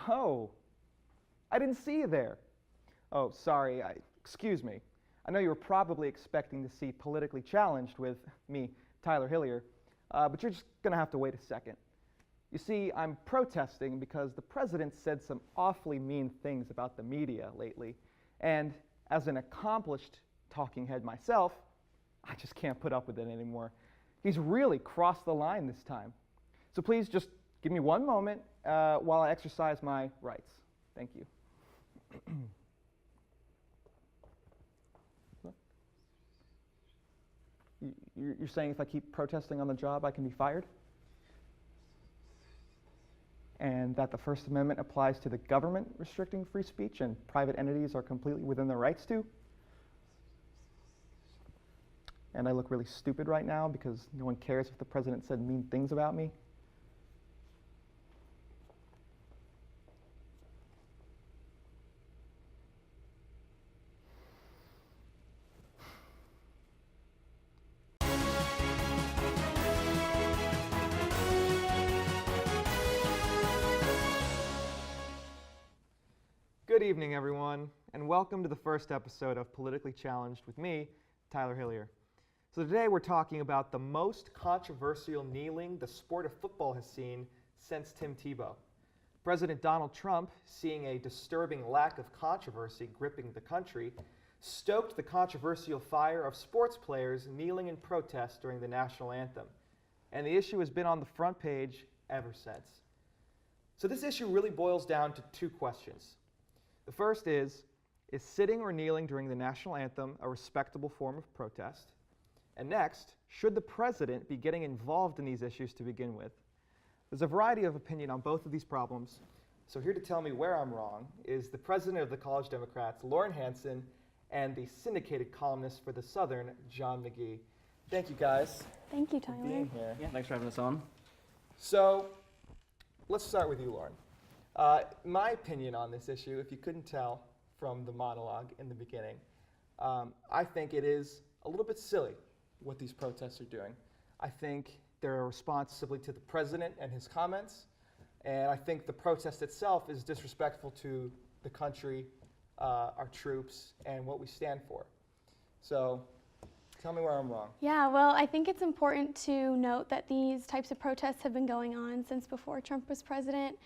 Oh, I didn't see you there. Oh, sorry, excuse me. I know you were probably expecting to see politically challenged with me, Tyler Hillier, but you're just going to have to wait a second. You see, I'm protesting because the president said some awfully mean things about the media lately, and as an accomplished talking head myself, I just can't put up with it anymore. He's really crossed the line this time. So please just give me one moment while I exercise my rights. Thank you. You're saying if I keep protesting on the job, I can be fired? And that the First Amendment applies to the government restricting free speech and private entities are completely within their rights to? And I look really stupid right now because no one cares if the president said mean things about me? Good evening, everyone, and welcome to the first episode of Politically Challenged with me, Tyler Hillier. So today we're talking about the most controversial kneeling the sport of football has seen since Tim Tebow. President Donald Trump, seeing a disturbing lack of controversy gripping the country, stoked the controversial fire of sports players kneeling in protest during the national anthem. And the issue has been on the front page ever since. So this issue really boils down to two questions. The first is sitting or kneeling during the national anthem a respectable form of protest? And next, should the president be getting involved in these issues to begin with? There's a variety of opinion on both of these problems. So here to tell me where I'm wrong is the president of the College Democrats, Lauren Hansen, and the syndicated columnist for The Southern, John Magee. Thank you, guys. Thank you, Tyler. For being here. Yeah, thanks for having us on. So let's start with you, Lauren. My opinion on this issue, if you couldn't tell from the monologue in the beginning, I think it is a little bit silly what these protests are doing. I think they're a response simply to the president and his comments, and I think the protest itself is disrespectful to the country, our troops, and what we stand for. So tell me where I'm wrong. Yeah, well, I think it's important to note that these types of protests have been going on since before Trump was president,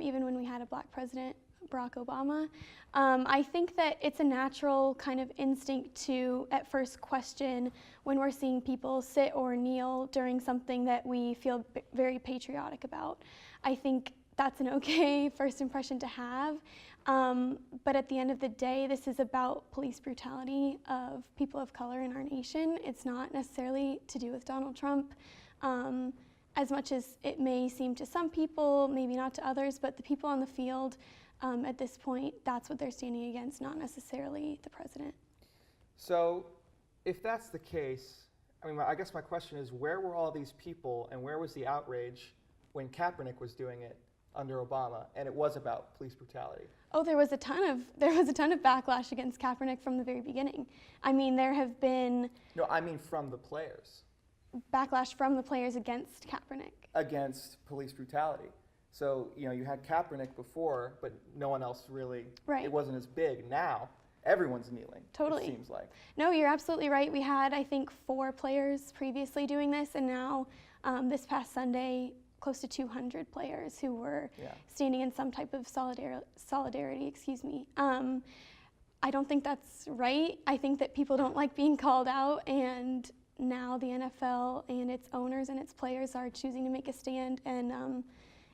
even when we had a black president, Barack Obama. I think that it's a natural kind of instinct to at first question when we're seeing people sit or kneel during something that we feel very patriotic about. I think that's an okay first impression to have. But at the end of the day, this is about police brutality of people of color in our nation. It's not necessarily to do with Donald Trump, as much as it may seem to some people, maybe not to others, but the people on the field at this point, that's what they're standing against, not necessarily the president. So if that's the case, I guess my question is, where were all these people and where was the outrage when Kaepernick was doing it under Obama and it was about police brutality? Oh, there was a ton of backlash against Kaepernick from the very beginning. I mean, there have been... No, I mean from the players. Backlash from the players against Kaepernick. Against police brutality. So, you had Kaepernick before, but no one else really, right. It wasn't as big. Now, everyone's kneeling, totally. It seems like. No, you're absolutely right. We had, I think, 4 players previously doing this, and now this past Sunday, close to 200 players who were standing in some type of solidarity. I don't think that's right. I think that people don't like being called out, and now the NFL and its owners and its players are choosing to make a stand, and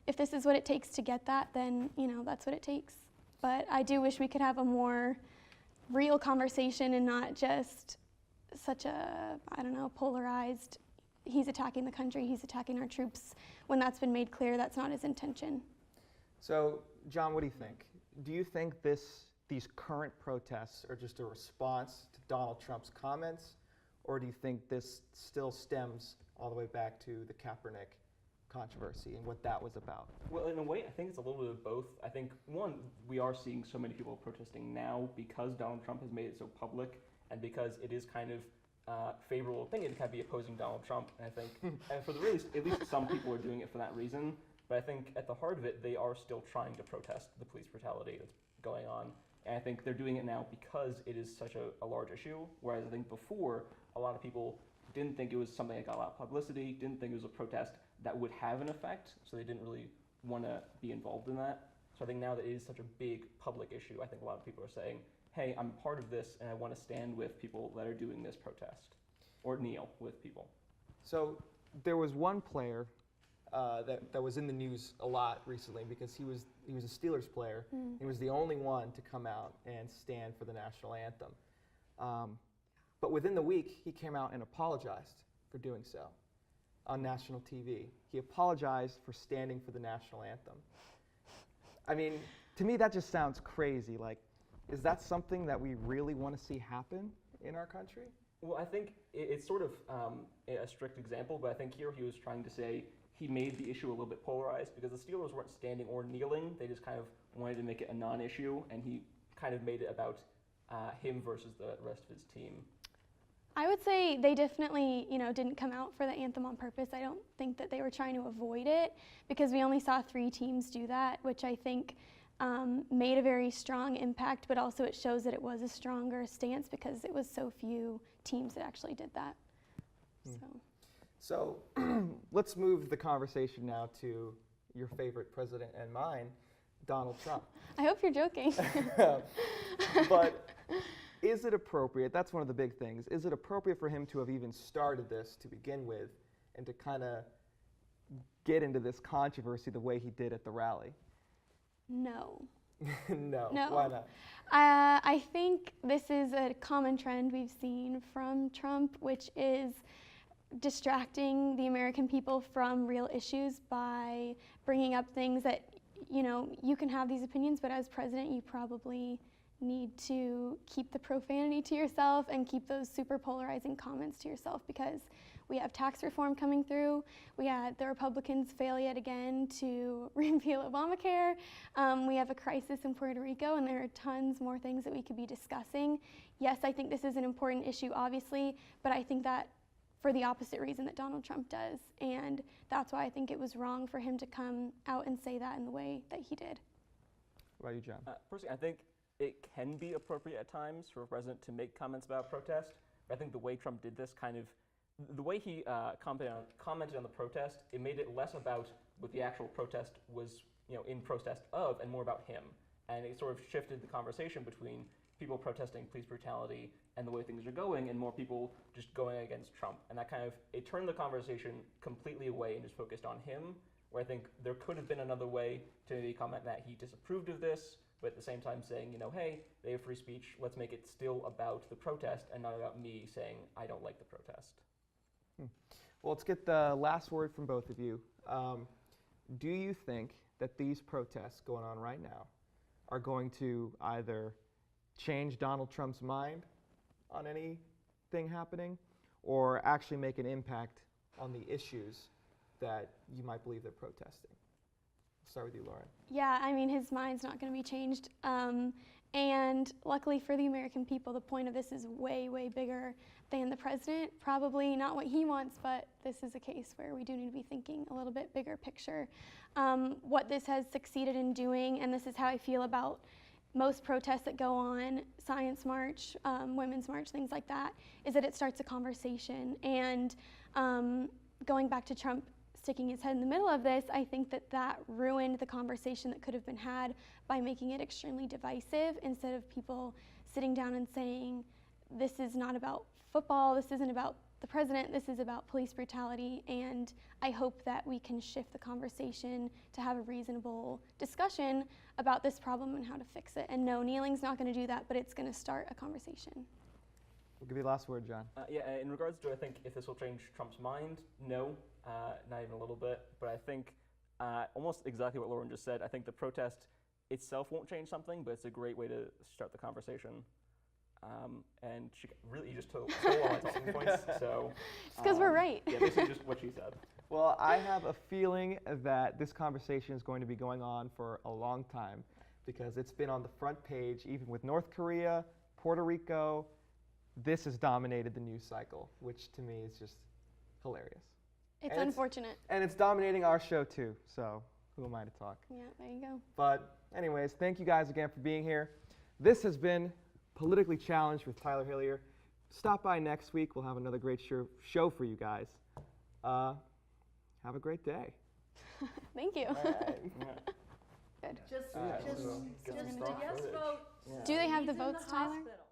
if this is what it takes to get that, then that's what it takes. But I do wish we could have a more real conversation and not just such a, polarized, he's attacking the country, he's attacking our troops, when that's been made clear that's not his intention. So, John, what do you think? Do you think these current protests are just a response to Donald Trump's comments, or do you think this still stems all the way back to the Kaepernick controversy and what that was about? Well, in a way, I think it's a little bit of both. I think, one, we are seeing so many people protesting now because Donald Trump has made it so public and because it is kind of favorable opinion to kind of be opposing Donald Trump. And I think, and for the at least some people are doing it for that reason. But I think at the heart of it, they are still trying to protest the police brutality that's going on. And I think they're doing it now because it is such a large issue. Whereas I think before, a lot of people didn't think it was something that got a lot of publicity, didn't think it was a protest that would have an effect, so they didn't really want to be involved in that. So I think now that it is such a big public issue, I think a lot of people are saying, hey, I'm part of this and I want to stand with people that are doing this protest, or kneel with people. So there was one player that was in the news a lot recently because he was a Steelers player. He was the only one to come out and stand for the national anthem. But within the week, he came out and apologized for doing so on national TV. He apologized for standing for the national anthem. I mean, to me, that just sounds crazy. Like, is that something that we really want to see happen in our country? Well, I think it's sort of a strict example, but I think here he was trying to say he made the issue a little bit polarized because the Steelers weren't standing or kneeling. They just kind of wanted to make it a non-issue, and he kind of made it about him versus the rest of his team. I would say they definitely, didn't come out for the anthem on purpose. I don't think that they were trying to avoid it because we only saw 3 teams do that, which I think made a very strong impact, but also it shows that it was a stronger stance because it was so few teams that actually did that. So let's move the conversation now to your favorite president and mine, Donald Trump. I hope you're joking. But is it appropriate, that's one of the big things, is it appropriate for him to have even started this to begin with and to kind of get into this controversy the way he did at the rally? No. No. No. Why not? I think this is a common trend we've seen from Trump, which is distracting the American people from real issues by bringing up things that, you can have these opinions, but as president, you probably need to keep the profanity to yourself and keep those super polarizing comments to yourself because we have tax reform coming through. We had the Republicans fail yet again to repeal Obamacare. We have a crisis in Puerto Rico, and there are tons more things that we could be discussing. Yes, I think this is an important issue, obviously, but I think that for the opposite reason that Donald Trump does, and that's why I think it was wrong for him to come out and say that in the way that he did. What about you, John? Personally, I think it can be appropriate at times for a president to make comments about protest, but I think the way Trump did this the way he commented on the protest, it made it less about what the actual protest was, in protest of, and more about him. And it sort of shifted the conversation between people protesting police brutality and the way things are going, and more people just going against Trump. And that it turned the conversation completely away and just focused on him, where I think there could have been another way to maybe comment that he disapproved of this, but at the same time saying, hey, they have free speech, let's make it still about the protest and not about me saying I don't like the protest. Well, let's get the last word from both of you. Do you think that these protests going on right now are going to either change Donald Trump's mind on anything happening or actually make an impact on the issues that you might believe they're protesting? I'll start with you, Lauren. Yeah, I mean, his mind's not going to be changed. And luckily for the American people, the point of this is way, way bigger than the president. Probably not what he wants, but this is a case where we do need to be thinking a little bit bigger picture. What this has succeeded in doing, and this is how I feel about most protests that go on, Science March, Women's March, things like that, is that it starts a conversation. And going back to Trump sticking his head in the middle of this, I think that ruined the conversation that could have been had by making it extremely divisive instead of people sitting down and saying, this is not about football, this isn't about the president, this is about police brutality, and I hope that we can shift the conversation to have a reasonable discussion about this problem and how to fix it. And no, kneeling's not going to do that, but it's going to start a conversation. We'll give you the last word, John. In regards to, I think, if this will change Trump's mind, no, not even a little bit. But I think almost exactly what Lauren just said. I think the protest itself won't change something, but it's a great way to start the conversation. And she really just stole all my talking points. So it's because we're right. Yeah, this is just what she said. Well, I have a feeling that this conversation is going to be going on for a long time because it's been on the front page, even with North Korea, Puerto Rico, this has dominated the news cycle, which to me is just hilarious. It's unfortunate. And it's dominating our show too, so who am I to talk? Yeah, there you go. But anyways, thank you guys again for being here. This has been Politically Challenged with Tyler Hillier. Stop by next week. We'll have another great show for you guys. Have a great day. Thank you. All right. Good. Just So a yes vote. Do they have the He's in votes, Tyler? hospital.